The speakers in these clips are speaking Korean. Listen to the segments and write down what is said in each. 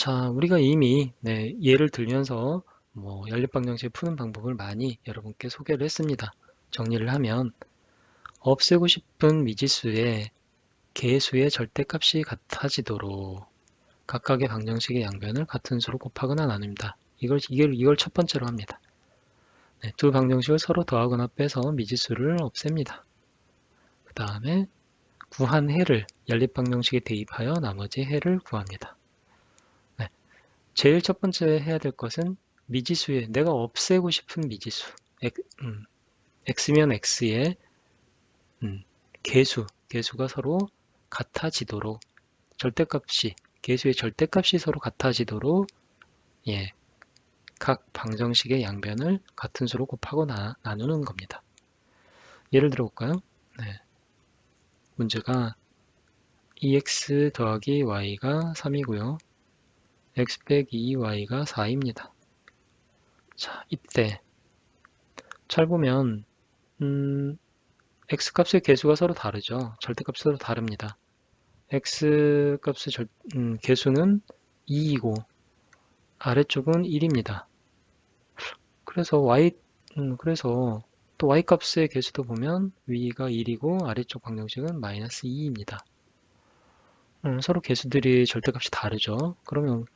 자, 우리가 이미 예를 들면서 연립방정식 푸는 방법을 많이 여러분께 소개를 했습니다. 정리를 하면 없애고 싶은 미지수의 개수의 절대값이 같아지도록 각각의 방정식의 양변을 같은 수로 곱하거나 나눕니다. 이걸 첫 번째로 합니다. 두 방정식을 서로 더하거나 빼서 미지수를 없앱니다. 그 다음에 구한 해를 연립방정식에 대입하여 나머지 해를 구합니다. 제일 첫 번째 해야 될 것은 미지수의 내가 없애고 싶은 미지수 x면 x의 개수가 서로 같아지도록 개수의 절대값이 서로 같아지도록 각 방정식의 양변을 같은 수로 곱하고 나누는 겁니다. 예를 들어 볼까요? 문제가 2x 더하기 y가 3이고요. x 빼기 2y가 4입니다. 자, 이때 잘 보면 x값의 개수가 서로 다르죠. 절대값이 서로 다릅니다. x값의 개수는 2이고 아래쪽은 1입니다. 그래서 또 y값의 개수도 보면 위가 1이고 아래쪽 방정식은 마이너스 2입니다. 서로 개수들이 절대값이 다르죠. 그러면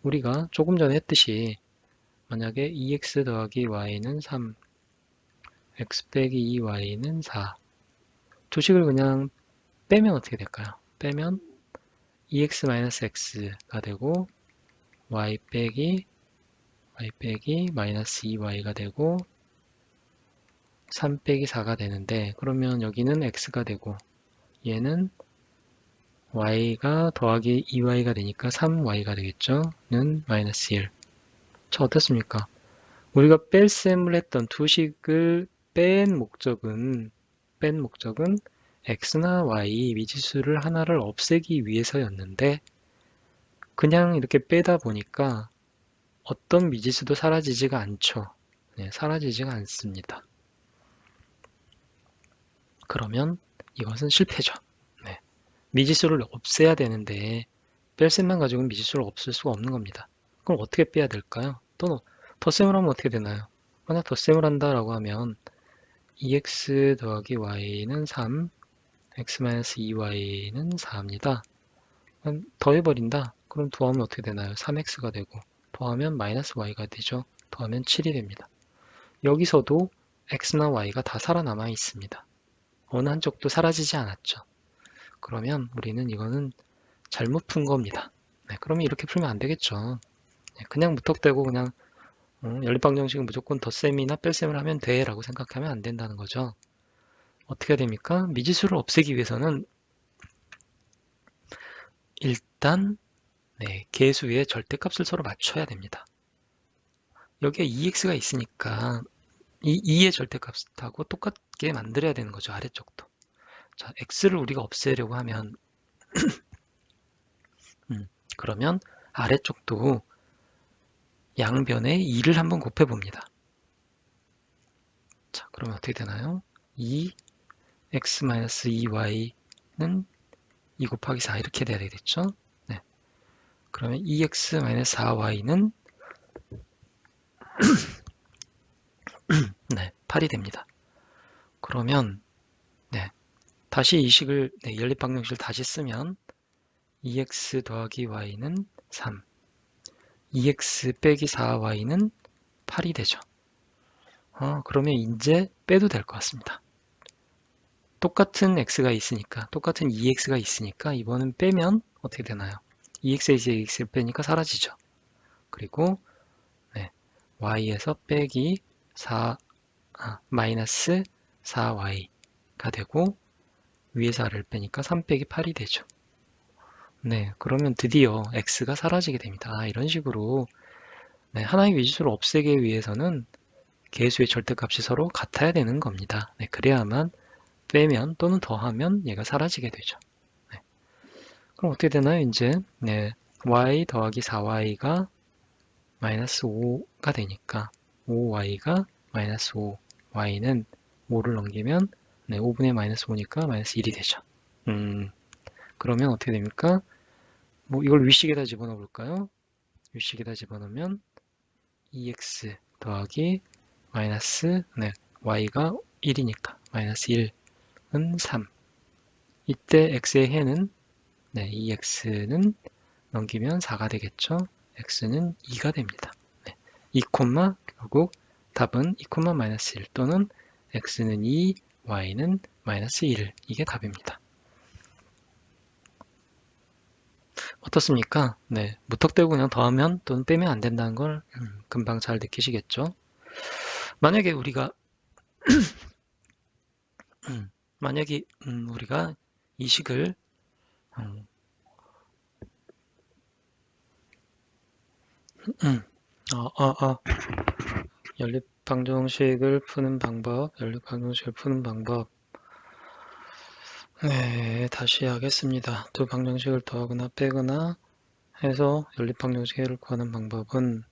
우리가 조금 전에 했듯이 만약에 2x 더하기 y는 3, x 빼기 2y는 4 두 식을 그냥 빼면 어떻게 될까요? 빼면 2x-x가 되고 y 빼기 마이너스 2y가 되고 3 빼기 4가 되는데 그러면 여기는 x가 되고 얘는 y가 더하기 2y가 되니까 3y가 되겠죠? 는 마이너스 1. 자, 어떻습니까? 우리가 뺄셈을 했던 두 식을 뺀 목적은 x나 y 미지수를 하나를 없애기 위해서였는데 그냥 이렇게 빼다 보니까 어떤 미지수도 사라지지가 않죠. 사라지지가 않습니다. 그러면 이것은 실패죠. 미지수를 없애야 되는데 뺄셈만 가지고는 미지수를 없앨 수가 없는 겁니다. 그럼 어떻게 빼야 될까요? 또는 덧셈을 하면 어떻게 되나요? 만약 덧셈을 한다라고 하면 2x 더하기 y는 3, x-2y는 4입니다. 더해버린다. 그럼 더하면 어떻게 되나요? 3x가 되고 더하면 마이너스 y가 되죠. 더하면 7이 됩니다. 여기서도 x나 y가 다 살아남아 있습니다. 어느 한쪽도 사라지지 않았죠. 그러면 우리는 이거는 잘못 푼 겁니다. 그러면 이렇게 풀면 안 되겠죠. 그냥 무턱대고 그냥 연립방정식은 무조건 덧셈이나 뺄셈을 하면 돼 라고 생각하면 안 된다는 거죠. 어떻게 해야 됩니까? 미지수를 없애기 위해서는 일단 개수의 절대값을 서로 맞춰야 됩니다. 여기에 2x가 있으니까 이 2의 절대값하고 똑같게 만들어야 되는 거죠. 아래쪽도. 자, x를 우리가 없애려고 하면 그러면 아래쪽도 양변에 2를 한번 곱해봅니다. 자, 그러면 어떻게 되나요? 2x-2y는 2 곱하기 4 이렇게 돼야 되겠죠? 그러면 2x-4y는 8이 됩니다. 그러면 다시 이 식을 연립방정식을 다시 쓰면 2x 더하기 y는 3, 2x 빼기 4y는 8이 되죠. 그러면 이제 빼도 될 것 같습니다. 똑같은 x가 있으니까, 똑같은 2x가 있으니까 이번엔 빼면 어떻게 되나요? 2x에서 2x를 빼니까 사라지죠. 그리고 y에서 빼기 마이너스 4y가 되고 위에서 아래를 빼니까 3 빼기 8이 되죠. 그러면 드디어 x가 사라지게 됩니다. 이런 식으로 하나의 미지수를 없애기 위해서는 개수의 절대값이 서로 같아야 되는 겁니다. 그래야만 빼면 또는 더하면 얘가 사라지게 되죠. 그럼 어떻게 되나요? 이제 y 더하기 4y가 마이너스 5가 되니까 5y가 마이너스 5, y는 5를 넘기면 5분의 마이너스 5니까 마이너스 1이 되죠. 그러면 어떻게 됩니까? 뭐 이걸 위식에다 집어넣어 볼까요? 위식에다 집어넣으면 2x 더하기 마이너스 y가 1이니까 마이너스 1은 3. 이때 x의 해는 2x는 넘기면 4가 되겠죠. x는 2가 됩니다. 2, 결국 답은 2, 마이너스 1 또는 x는 2, y는 마이너스 1 이게 답입니다. 어떻습니까? 무턱대고 그냥 더하면 또는 빼면 안 된다는 걸 금방 잘 느끼시겠죠? 만약에 우리가 만약에 우리가 이 식을 연립방정식을 푸는 방법, 네, 다시 하겠습니다. 두 방정식을 더하거나 빼거나 해서 연립방정식을 구하는 방법은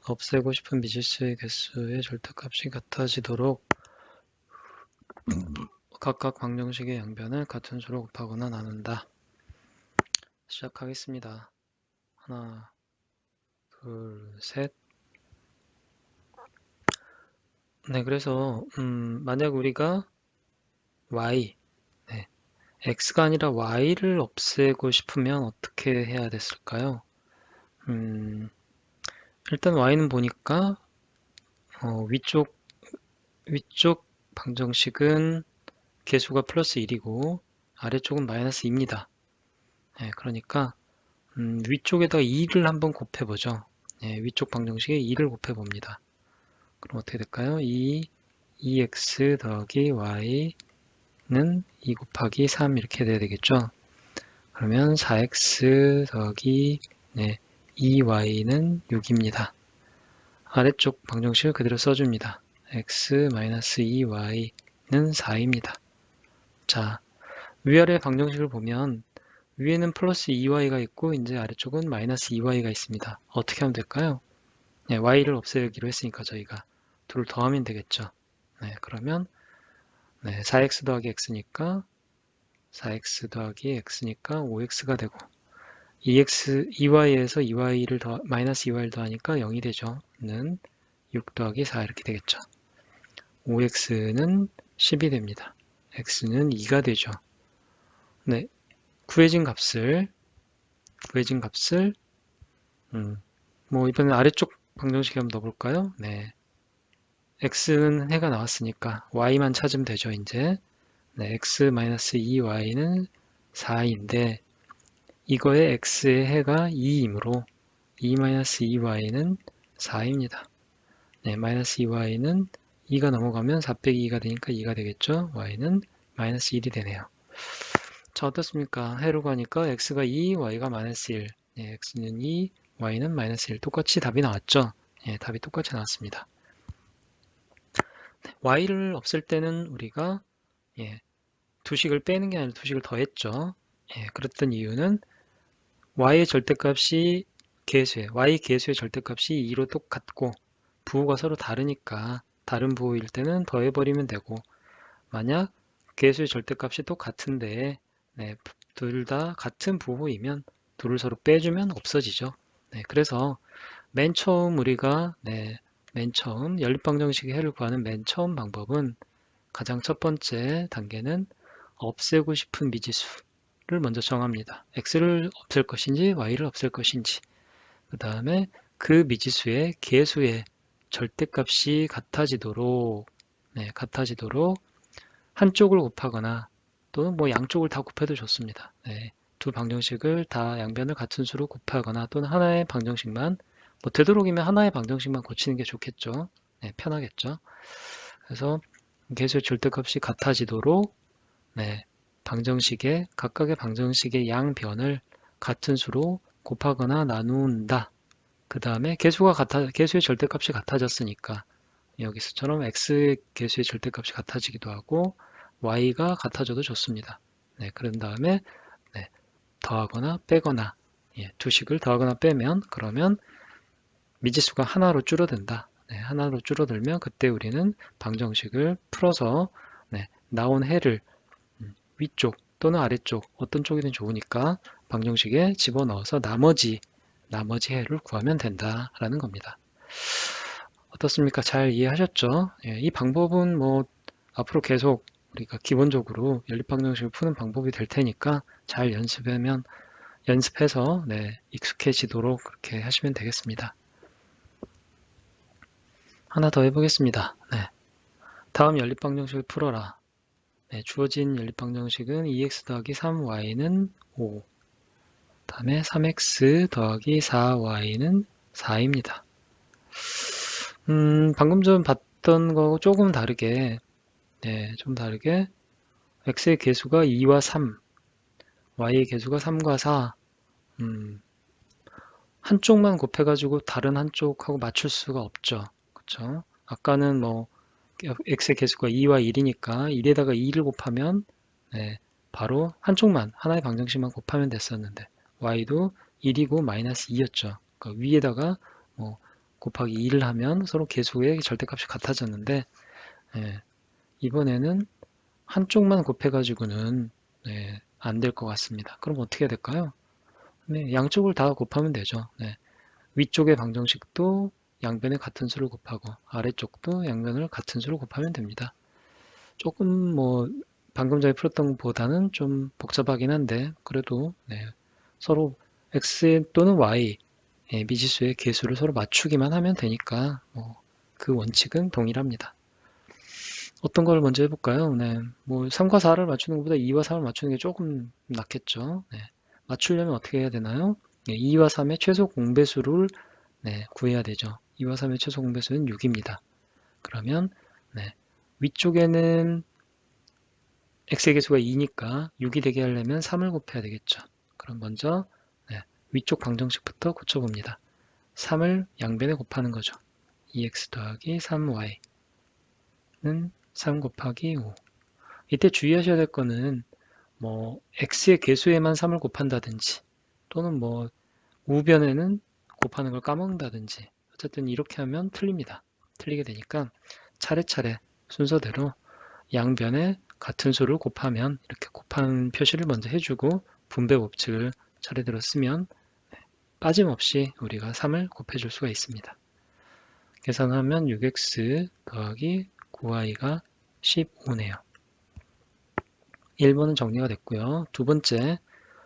없애고 싶은 미지수의 개수의 절대값이 같아지도록 각각 방정식의 양변을 같은 수로 곱하거나 나눈다. 시작하겠습니다. 하나, 둘, 셋. 네, 그래서 만약 우리가 y, x가 아니라 y를 없애고 싶으면 어떻게 해야 됐을까요? 일단 y는 보니까 위쪽 방정식은 개수가 플러스 1이고 아래쪽은 마이너스 2입니다. 그러니까 위쪽에다가 2를 한번 곱해보죠. 위쪽 방정식에 2를 곱해봅니다. 그럼 어떻게 될까요? 2x 더하기 y는 2 곱하기 3 이렇게 돼야 되겠죠. 그러면 4x 더하기 2y는 6입니다. 아래쪽 방정식을 그대로 써줍니다. x-2y는 4입니다. 자, 위아래 방정식을 보면 위에는 플러스 2y가 있고 이제 아래쪽은 마이너스 2y가 있습니다. 어떻게 하면 될까요? y를 없애기로 했으니까 저희가 둘을 더하면 되겠죠. 그러면 4x 더하기 x니까 4x 더하기 x니까 5x가 되고 2y에서 마이너스 2y를 더하니까 0이 되죠. 는 6 더하기 4 이렇게 되겠죠. 5x는 10이 됩니다. x는 2가 되죠. 구해진 값을 뭐 이번엔 아래쪽 방정식에 한번 넣어볼까요? x는 해가 나왔으니까 y만 찾으면 되죠. 이제 x-2y는 4인데 이거에 x의 해가 2이므로 2-2y는 4입니다. 마이너스 2y는 2가 넘어가면 4 빼기 2가 되니까 2가 되겠죠. y는 마이너스 1이 되네요. 자, 어떻습니까? 해로 가니까 x가 2, y가 마이너스 1. x는 2, y는 마이너스 1. 똑같이 답이 나왔죠? 답이 똑같이 나왔습니다. y를 없앨 때는 우리가 두식을 빼는 게 아니라 두식을 더했죠. 그랬던 이유는 y의 절대값이 y 개수의 절대값이 2로 똑같고 부호가 서로 다르니까 다른 부호일 때는 더해버리면 되고 만약 개수의 절대값이 똑같은데 둘 다 같은 부호이면 둘을 서로 빼주면 없어지죠. 그래서 맨 처음 우리가 맨 처음 연립방정식의 해를 구하는 맨 처음 방법은 가장 첫 번째 단계는 없애고 싶은 미지수를 먼저 정합니다. x를 없앨 것인지 y를 없앨 것인지 그 다음에 그 미지수의 개수의 절대값이 같아지도록 한쪽을 곱하거나 또는 뭐 양쪽을 다 곱해도 좋습니다. 두 방정식을 다 양변을 같은 수로 곱하거나 또는 하나의 방정식만 뭐 되도록이면 하나의 방정식만 고치는 게 좋겠죠. 편하겠죠. 그래서 개수의 절대값이 같아지도록 각각의 방정식의 양변을 같은 수로 곱하거나 나눈다. 그 다음에 개수의 절대값이 같아졌으니까 여기서처럼 x 개수의 절대값이 같아지기도 하고 y가 같아져도 좋습니다. 그런 다음에 더하거나 빼거나 두식을 더하거나 빼면 그러면 미지수가 하나로 줄어든다. 하나로 줄어들면 그때 우리는 방정식을 풀어서 나온 해를 위쪽 또는 아래쪽 어떤 쪽이든 좋으니까 방정식에 집어넣어서 나머지 해를 구하면 된다라는 겁니다. 어떻습니까? 잘 이해하셨죠? 예, 이 방법은 뭐 앞으로 계속 우리가 기본적으로 연립방정식을 푸는 방법이 될 테니까 잘 연습해서 네, 익숙해지도록 그렇게 하시면 되겠습니다. 하나 더 해보겠습니다. 네, 다음 연립방정식을 풀어라. 네, 주어진 연립방정식은 2x 더하기 3y는 5, 다음에 3x 더하기 4y는 4입니다. 방금 전 봤던 거하고 조금 다르게, 네, 좀 다르게 x의 개수가 2와 3, y의 개수가 3과 4, 한쪽만 곱해가지고 다른 한쪽하고 맞출 수가 없죠. 그쵸? 아까는 뭐 x의 개수가 2와 1이니까 1에다가 2를 곱하면 네, 바로 한쪽만 하나의 방정식만 곱하면 됐었는데 y도 1이고 마이너스 2였죠. 그러니까 위에다가 뭐 곱하기 2를 하면 서로 개수의 절대값이 같아졌는데 네, 이번에는 한쪽만 곱해가지고는 네, 안 될 것 같습니다. 그럼 어떻게 해야 될까요? 네, 양쪽을 다 곱하면 되죠. 네, 위쪽의 방정식도 양변에 같은 수를 곱하고 아래쪽도 양변을 같은 수를 곱하면 됩니다. 조금 뭐 방금 전에 풀었던 것보다는 좀 복잡하긴 한데 그래도 네, 서로 x 또는 y 미지수의 개수를 서로 맞추기만 하면 되니까 그 원칙은 동일합니다. 어떤 걸 먼저 해볼까요? 네, 뭐 3과 4를 맞추는 것보다 2와 3을 맞추는 게 조금 낫겠죠. 네, 맞추려면 어떻게 해야 되나요? 네, 2와 3의 최소 공배수를 네, 구해야 되죠. 2와 3의 최소 공배수는 6입니다. 그러면 네, 위쪽에는 x의 개수가 2니까 6이 되게 하려면 3을 곱해야 되겠죠. 그럼 먼저 네, 위쪽 방정식부터 고쳐봅니다. 3을 양변에 곱하는 거죠. 2x 더하기 3y는 3 곱하기 5. 이때 주의하셔야 될 거는 뭐 x의 개수에만 3을 곱한다든지 또는 뭐 우변에는 곱하는 걸 까먹는다든지 어쨌든 이렇게 하면 틀립니다. 틀리게 되니까 차례차례 순서대로 양변에 같은 수를 곱하면 이렇게 곱하는 표시를 먼저 해주고 분배 법칙을 차례대로 쓰면 빠짐없이 우리가 3을 곱해줄 수가 있습니다. 계산하면 6x 더하기 9y가 15네요. 1번은 정리가 됐고요. 두 번째,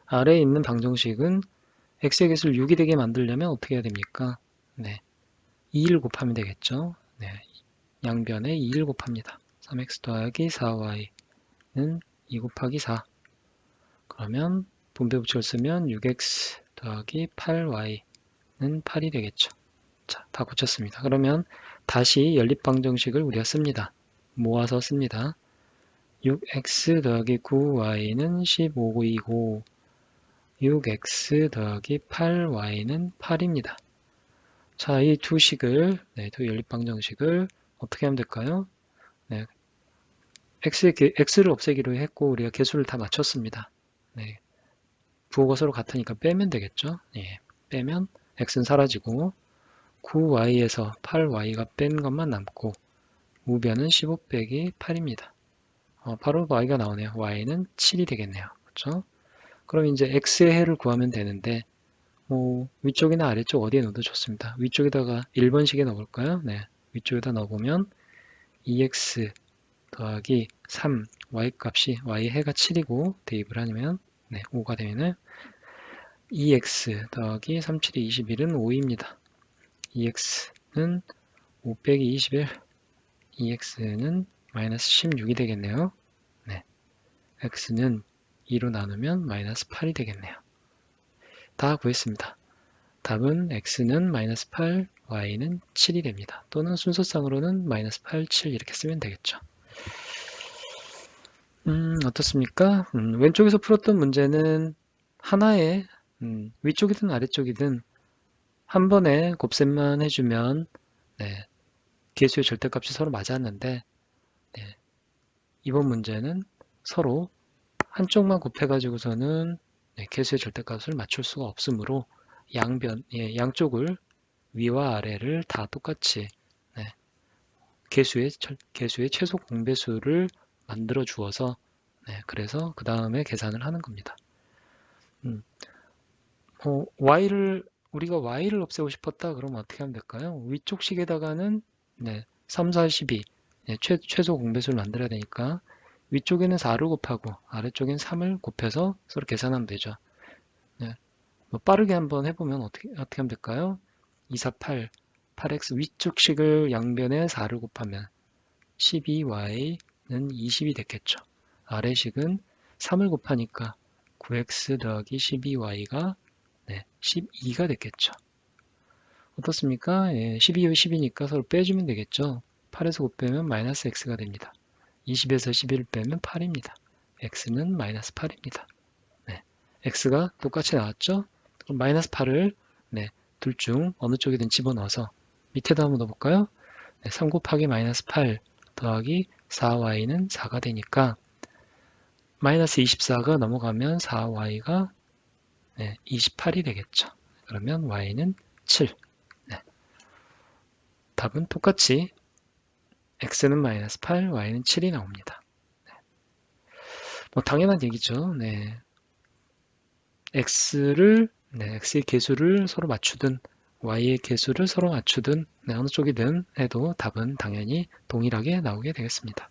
아래에 있는 방정식은 x의 개수를 6이 되게 만들려면 어떻게 해야 됩니까? 네, 2를 곱하면 되겠죠. 네, 양변에 2를 곱합니다. 3x 더하기 4y는 2 곱하기 4. 그러면 분배 법칙을 쓰면 6x 더하기 8y는 8이 되겠죠. 자, 다 고쳤습니다. 그러면 다시 연립방정식을 우리가 씁니다. 모아서 씁니다. 6x 더하기 9y는 15이고 6x 더하기 8y는 8입니다. 자, 이 두 식을, 두 연립방정식을 어떻게 하면 될까요? 네, x를 없애기로 했고 우리가 개수를 다 맞췄습니다. 네, 부호가 서로 같으니까 빼면 되겠죠. 예, 빼면 x는 사라지고 9y에서 8y가 뺀 것만 남고 우변은 15 빼기 8입니다. 바로 y가 나오네요. y는 7이 되겠네요. 그렇죠? 그럼 이제 x의 해를 구하면 되는데 뭐 위쪽이나 아래쪽 어디에 넣어도 좋습니다. 위쪽에다가 1번식에 넣어볼까요? 네, 위쪽에다 넣어보면 2x 더하기 3 y 값이 y 해가 7이고 대입을 하면 5가 되면은 2x 더하기 3, 7이 21은 5입니다. 2x는 5 빼기 21, 2x는 마이너스 16이 되겠네요. 네, x는 2로 나누면 마이너스 8이 되겠네요. 다 구했습니다. 답은 x는 마이너스 8, y는 7이 됩니다. 또는 순서상으로는 마이너스 8, 7 이렇게 쓰면 되겠죠. 어떻습니까? 왼쪽에서 풀었던 문제는 하나의 위쪽이든 아래쪽이든 한 번에 곱셈만 해주면 개수의 절대값이 서로 맞았는데 이번 문제는 서로 한쪽만 곱해가지고서는 개수의 절대값을 맞출 수가 없으므로 양쪽을 위와 아래를 다 똑같이 개수의 최소 공배수를 만들어 주어서 네, 그래서 그 다음에 계산을 하는 겁니다. 음, 우리가 y를 없애고 싶었다 그러면 어떻게 하면 될까요? 위쪽 식에다가는 네, 3, 4, 12 네, 최소 공배수를 만들어야 되니까 위쪽에는 4를 곱하고 아래쪽엔 3을 곱해서 서로 계산하면 되죠. 네, 뭐 빠르게 한번 해보면 어떻게 하면 될까요? 2, 4, 8, 8x 위쪽 식을 양변에 4를 곱하면 12y는 20이 됐겠죠. 아래식은 3을 곱하니까 9x 더하기 12y가 네, 12가 됐겠죠. 어떻습니까? 예, 12와 10이니까 서로 빼주면 되겠죠. 8에서 9 빼면 마이너스 x가 됩니다. 20에서 11을 빼면 8입니다. x는 마이너스 8입니다. 네, x가 똑같이 나왔죠? 그럼 마이너스 8을 네, 둘 중 어느 쪽이든 집어넣어서 밑에다 한번 넣어볼까요? 네, 3 곱하기 마이너스 8 더하기 4y는 4가 되니까 마이너스 24가 넘어가면 4y가 28이 되겠죠. 그러면 y는 7. 네, 답은 똑같이 x는 마이너스 8, y는 7이 나옵니다. 뭐 당연한 얘기죠. 네, x의 개수를 서로 맞추든 y의 개수를 서로 맞추든 어느 쪽이든 해도 답은 당연히 동일하게 나오게 되겠습니다.